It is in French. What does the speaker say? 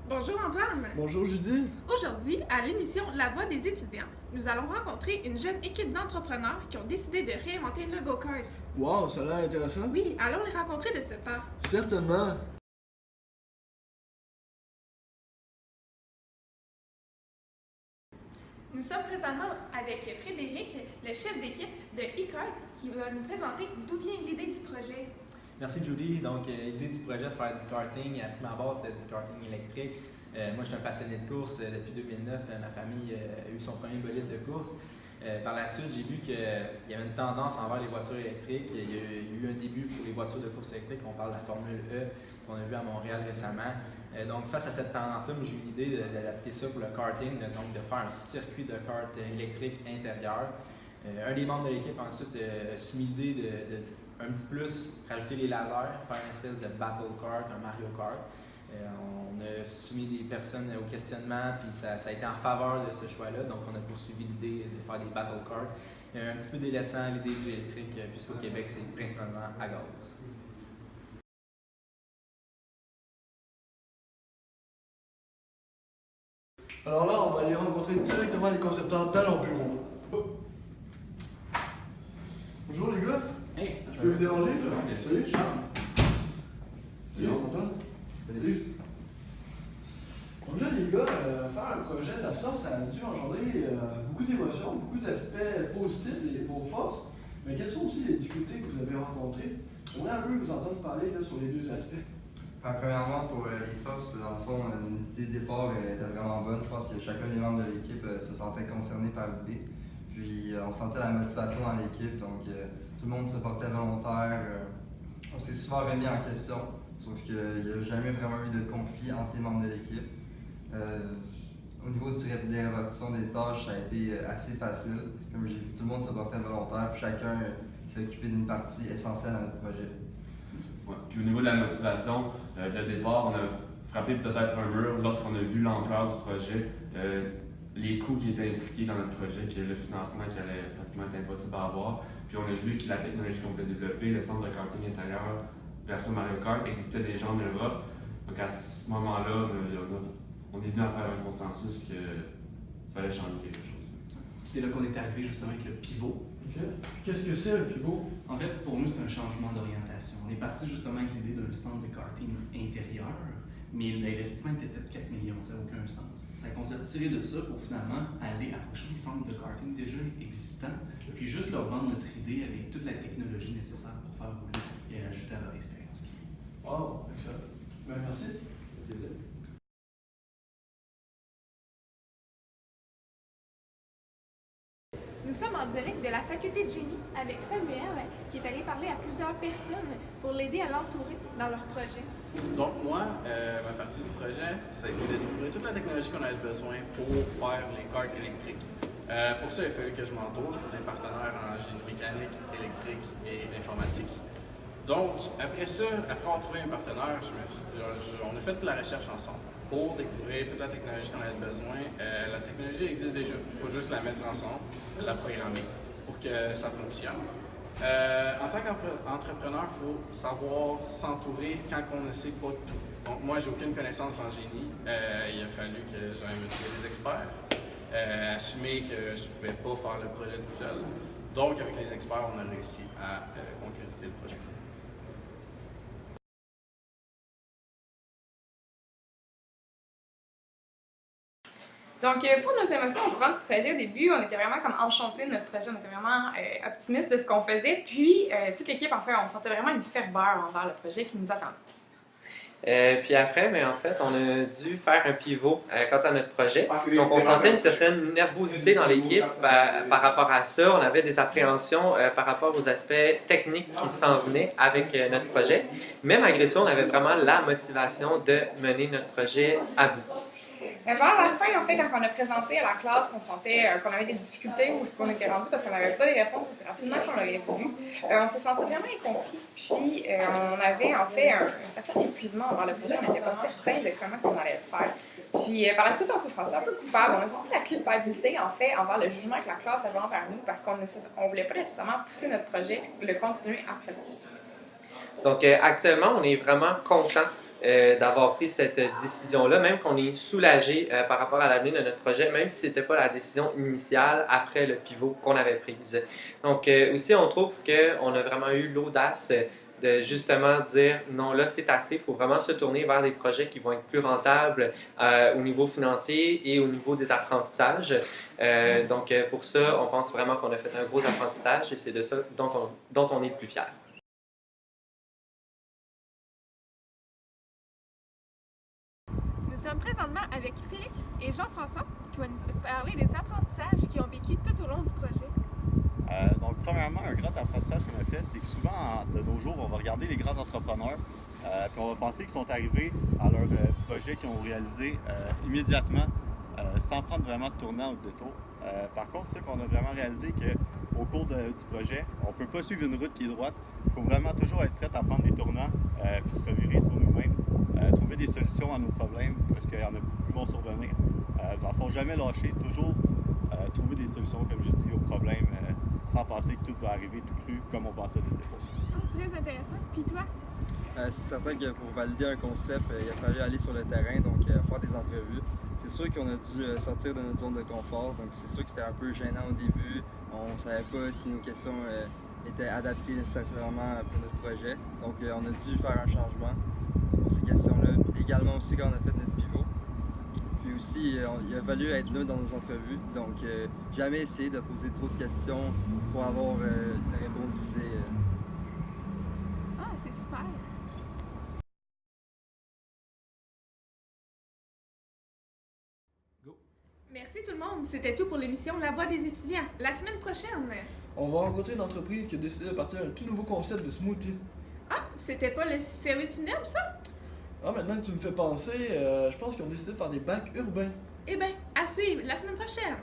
Bonjour Antoine! Bonjour Judy. Aujourd'hui, à l'émission La Voix des étudiants, nous allons rencontrer une jeune équipe d'entrepreneurs qui ont décidé de réinventer le go-kart. Wow, ça a l'air intéressant. Oui, allons les rencontrer de ce pas. Certainement. Nous sommes présentement avec Frédéric, le chef d'équipe de e-kart, qui va nous présenter d'où vient l'idée du projet. Merci Julie. Donc, l'idée du projet de faire du karting, à ma base, c'était du karting électrique. Moi, je suis un passionné de course. Depuis 2009, ma famille a eu son premier bolide de course. Par la suite, j'ai vu qu'il y avait une tendance envers les voitures électriques. Il y a eu un début pour les voitures de course électrique. On parle de la Formule E qu'on a vu à Montréal récemment. Donc, face à cette tendance-là, j'ai eu une idée d'adapter ça pour le karting, donc de faire un circuit de kart électrique intérieur. Un des membres de l'équipe ensuite a soumis l'idée de un petit plus, rajouter les lasers, faire une espèce de battle kart, un Mario Kart. On a soumis des personnes au questionnement, puis ça a été en faveur de ce choix-là, donc on a poursuivi l'idée de faire des battle karts. Un petit peu délaissant l'idée du électrique, puisqu'au Québec, c'est principalement à gaz. Alors là, on va aller rencontrer directement les concepteurs dans leur bureau. Bonjour les gars. Hey, Je peux vous déranger? Salut. Salut, Salut. Antoine. Salut. Donc là, les gars, faire un projet de la sorte, ça a dû engendrer beaucoup d'émotions, beaucoup d'aspects positifs et vos forces. Mais quelles sont aussi les difficultés que vous avez rencontrées? J'aimerais un peu vous entendre parler là, sur les deux aspects. Premièrement, pour les forces, dans le fond, l'idée de départ était vraiment bonne. Je pense que chacun des membres de l'équipe se sentait concerné par l'idée. Puis on sentait la motivation dans l'équipe, donc tout le monde se portait volontaire. On s'est souvent remis en question, sauf qu'il n'y a jamais vraiment eu de conflit entre les membres de l'équipe. Au niveau des répartitions des tâches, ça a été assez facile. Comme j'ai dit, tout le monde se portait volontaire, puis chacun s'est occupé d'une partie essentielle à notre projet. Ouais. Puis au niveau de la motivation, dès le départ, on a frappé peut-être un mur lorsqu'on a vu l'ampleur du projet, les coûts qui étaient impliqués dans notre projet, que le financement qui allait pratiquement être impossible à avoir. Puis on a vu que la technologie qu'on voulait développer, le centre de karting intérieur version Mario Kart, existait déjà en Europe. Donc à ce moment-là, on est venu à faire un consensus qu'il fallait changer quelque chose. C'est là qu'on est arrivé justement avec le pivot. OK. Qu'est-ce que c'est un pivot? En fait, pour nous, c'est un changement d'orientation. On est parti justement avec l'idée d'un centre de karting intérieur, mais l'investissement était de 4 millions, ça n'a aucun sens. Ça qu'on s'est retiré de ça pour finalement aller approcher les centres de karting déjà existants, puis juste leur vendre notre idée avec toute la technologie nécessaire pour faire rouler et ajouter à leur expérience client. Wow, excellent. Ben, merci. Plaisir. Nous sommes en direct de la faculté de génie avec Samuel, qui est allé parler à plusieurs personnes pour l'aider à l'entourer dans leur projet. Donc moi, ma partie du projet, ça a été de découvrir toute la technologie qu'on avait besoin pour faire les karts électriques. Pour ça, il a fallu que je m'entoure. Je trouve des partenaires en génie mécanique, électrique et informatique. Donc, après ça, après avoir trouvé un partenaire, on a fait de la recherche ensemble pour découvrir toute la technologie qu'on avait besoin. La technologie existe déjà, il faut juste la mettre ensemble, la programmer pour que ça fonctionne. En tant qu'entrepreneur, il faut savoir s'entourer quand on ne sait pas tout. Donc moi, j'ai aucune connaissance en génie. Il a fallu que j'aille me trouver des experts, assumer que je ne pouvais pas faire le projet tout seul. Donc avec les experts, on a réussi à concrétiser le projet. Donc, pour nos émotions au courant du projet, au début, on était vraiment comme enchantés de notre projet, on était vraiment optimistes de ce qu'on faisait. Puis, toute l'équipe, en fait, on sentait vraiment une ferveur envers le projet qui nous attendait. Puis après, mais en fait, on a dû faire un pivot quant à notre projet. Donc, on sentait une certaine nervosité dans l'équipe par rapport à ça. On avait des appréhensions par rapport aux aspects techniques qui s'en venaient avec notre projet. Mais malgré ça, on avait vraiment la motivation de mener notre projet à bout. Vers la fin, en fait, quand on a présenté à la classe qu'on sentait qu'on avait des difficultés ou ce qu'on était rendu parce qu'on n'avait pas de réponses aussi rapidement qu'on l'aurait voulu, on s'est senti vraiment incompris. Puis, on avait en fait un certain épuisement envers le projet. On n'était pas certain de comment on allait le faire. Puis, par la suite, on s'est senti un peu coupable. On a senti la culpabilité, en fait, envers le jugement que la classe avait envers nous parce qu'on ne voulait pas nécessairement pousser notre projet et le continuer après le cours. Donc, actuellement, on est vraiment content d'avoir pris cette décision-là, même qu'on est soulagé par rapport à l'avenir de notre projet, même si ce n'était pas la décision initiale après le pivot qu'on avait prise. Donc aussi, on trouve qu'on a vraiment eu l'audace de justement dire non, là c'est assez, il faut vraiment se tourner vers des projets qui vont être plus rentables au niveau financier et au niveau des apprentissages. Donc pour ça, on pense vraiment qu'on a fait un gros apprentissage et c'est de ça dont on est le plus fier. Nous sommes présentement avec Félix et Jean-François qui vont nous parler des apprentissages qu'ils ont vécu tout au long du projet. Donc, premièrement, un grand apprentissage qu'on a fait, c'est que souvent, de nos jours, on va regarder les grands entrepreneurs puis on va penser qu'ils sont arrivés à leur projet qu'ils ont réalisé immédiatement sans prendre vraiment de tournant ou de détour. Par contre, c'est qu'on a vraiment réalisé qu'au cours du projet, on ne peut pas suivre une route qui est droite. Il faut vraiment toujours être prêt à prendre des tournants puis se revirer sur nous-mêmes, trouver des solutions à nos problèmes parce qu'il y en a beaucoup qui vont survenir. Dans le fond, jamais lâcher, toujours trouver des solutions, comme je dis, aux problèmes sans penser que tout va arriver tout cru comme on pensait dès le départ. Très intéressant. Puis toi? C'est certain que pour valider un concept, il a fallu aller sur le terrain, donc faire des entrevues. C'est sûr qu'on a dû sortir de notre zone de confort, donc c'est sûr que c'était un peu gênant au début. On ne savait pas si nos questions étaient adaptées nécessairement pour notre projet. Donc on a dû faire un changement pour ces questions-là. Également aussi quand on a fait notre pivot. Puis aussi, il a fallu être là dans nos entrevues, donc jamais essayer de poser trop de questions pour avoir une réponse visée. Ah, c'est super! Merci tout le monde. C'était tout pour l'émission La Voix des étudiants. La semaine prochaine. On va rencontrer une entreprise qui a décidé de partir un tout nouveau concept de smoothie. Ah, c'était pas le service funèbre, ça? Ah, maintenant que tu me fais penser, je pense qu'ils ont décidé de faire des bacs urbains. Eh bien, à suivre la semaine prochaine.